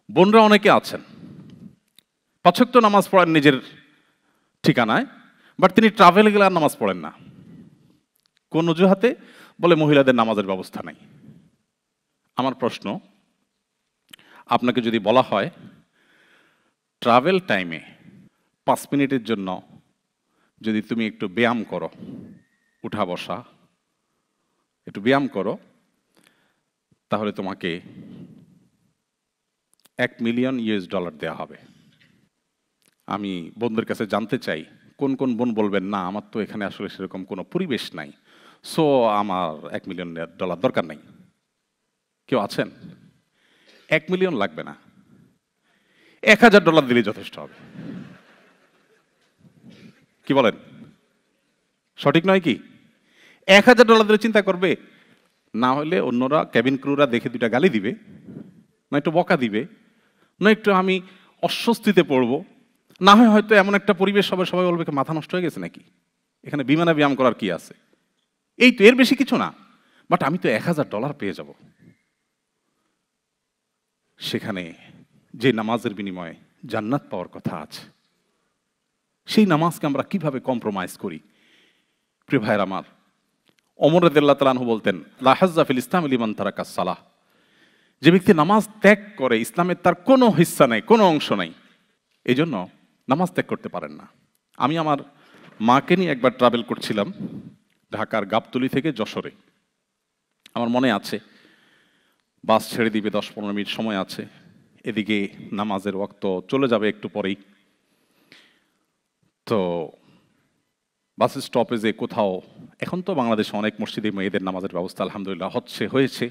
বোনরা অনেকে আছেন, ৫ ওয়াক্ত নামাজ পড়েন নিজের ঠিকানায়, বাট তিনি ট্রাভেলে গেলে আর নামাজ পড়েন না। কোন অজুহাতে? বলে মহিলাদের নামাজের ব্যবস্থা নাই। আমার প্রশ্ন, আপনাকে যদি বলা হয় ট্রাভেল টাইমে ৫ মিনিটের জন্য যদি তুমি একটু ব্যায়াম করো, উঠা বসা একটু ব্যায়াম করো, তাহলে তোমাকে $1,000,000 দেওয়া হবে। আমি বোনদের কাছে জানতে চাই, কোন কোন বোন বলবেন না আমার তো এখানে আসলে সেরকম কোনো পরিবেশ নাই, সো আমার $1,000,000 দরকার নাই? কেউ আছেন? 1 মিলিয়ন লাগবে না, $1,000 দিলেই যথেষ্ট হবে। কি বলেন? সঠিক নয় কি? $1,000 দিলে চিন্তা করবে? না হলে অন্যরা ক্যাবিন ক্রুরা দেখে 2টা গালি দিবে, না একটু বকা দিবে, না একটু আমি অস্বস্তিতে পড়বো, না হয় হয়তো এমন একটা পরিবেশ হবে সবাই বলবে মাথা নষ্ট হয়ে গেছে নাকি, এখানে বিমানে ব্যায়াম করার কি আছে, এই তো, এর বেশি কিছু না। বাট আমি তো $1,000 পেয়ে যাব। সেখানে যে নামাজের বিনিময়ে জান্নাত পাওয়ার কথা আছে, সেই নামাজকে আমরা কিভাবে কম্প্রোমাইজ করি? প্রিয় ভাইয়ের আমার, ওমর রাদিয়াল্লাহু তাআলা আনহু বলতেন, লা হাজ্জা ফিল ইসলামি লিমান তারাকাস সালাহ। যে ব্যক্তি নামাজ ত্যাগ করে ইসলামের তার কোনো হিস্সা নাই, কোনো অংশ নাই, এই জন্য নামাজ ত্যাগ করতে পারেন না। আমি আমার মাকে নিয়ে একবার ট্রাভেল করছিলাম ঢাকার গাবতলী থেকে যশোরে। আমার মনে আছে, বাস ছেড়ে দিবে 10-15 মিনিট সময় আছে, এদিকে নামাজের ওয়াক্ত চলে যাবে একটু পরেই। তো বাস স্টপেজে কোথাও, এখন তো বাংলাদেশে অনেক মসজিদে মেয়েদের নামাজের ব্যবস্থা আলহামদুলিল্লাহ হয়েছে,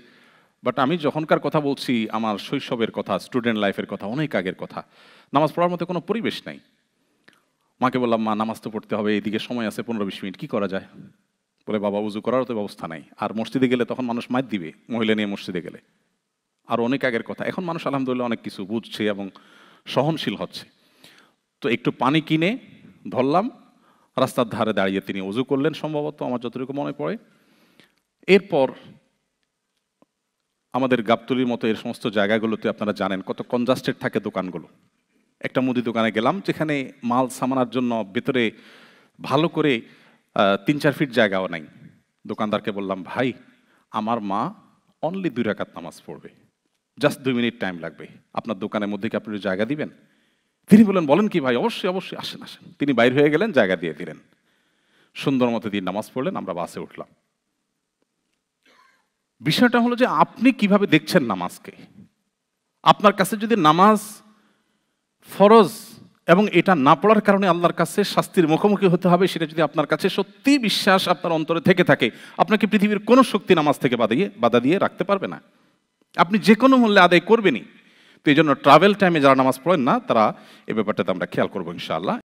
বাট আমি যখনকার কথা বলছি আমার শৈশবের কথা, স্টুডেন্ট লাইফের কথা, অনেক আগের কথা। নামাজ পড়ার মতো কোনো পরিবেশ নাই। মাকে বললাম, মা নামাজ তো পড়তে হবে, এদিকে সময় আছে 15-20 মিনিট, কি করা যায়? বলে, বাবা উজু করারও তো ব্যবস্থা নাই, আর মসজিদে গেলে তখন মানুষ মাইর দিবে মহিলা নিয়ে মসজিদে গেলে। আর অনেক আগের কথা, এখন মানুষ আলহামদুলিল্লাহ অনেক কিছু বুঝছে এবং সহনশীল হচ্ছে। তো একটু পানি কিনে ধরলাম, রাস্তার ধারে দাঁড়িয়ে তিনি উজু করলেন সম্ভবত, আমার যতটুকু মনে পড়ে। এরপর আমাদের গাবতলীর মতো এর সমস্ত জায়গাগুলোতে আপনারা জানেন কত কনজাস্টেড থাকে দোকানগুলো। একটা মুদি দোকানে গেলাম যেখানে মাল সামানার জন্য ভেতরে ভালো করে 3-4 ফিট জায়গাও নাই। দোকানদারকে বললাম, ভাই আমার মা অনলি 2 রাকাত নামাজ পড়বে, জাস্ট 2 মিনিট টাইম লাগবে, আপনার দোকানের মধ্যে কি আপনি জায়গা দিবেন? তিনি বললেন, বলেন কি ভাই, অবশ্যই অবশ্যই, আসেন আসেন। তিনি বাইর হয়ে গেলেন, জায়গা দিয়ে দিলেন, সুন্দর মতো দিয়ে নামাজ পড়লেন, আমরা বাসে উঠলাম। বিষয়টা হলো যে আপনি কিভাবে দেখছেন নামাজকে। আপনার কাছে যদি নামাজ ফরজ এবং এটা না পড়ার কারণে আল্লাহর কাছে শাস্তির মুখোমুখি হতে হবে, সেটা যদি আপনার কাছে সত্যি বিশ্বাস আপনার অন্তরে থেকে থাকে, আপনাকে পৃথিবীর কোনো শক্তি নামাজ থেকে বাধা দিয়ে রাখতে পারবে না। আপনি যে কোনো মূল্যে আদায় করবেনই। তো এই জন্য ট্রাভেল টাইমে যারা নামাজ পড়েন না, তারা এই ব্যাপারটাতে আমরা খেয়াল করবো ইনশাআল্লাহ।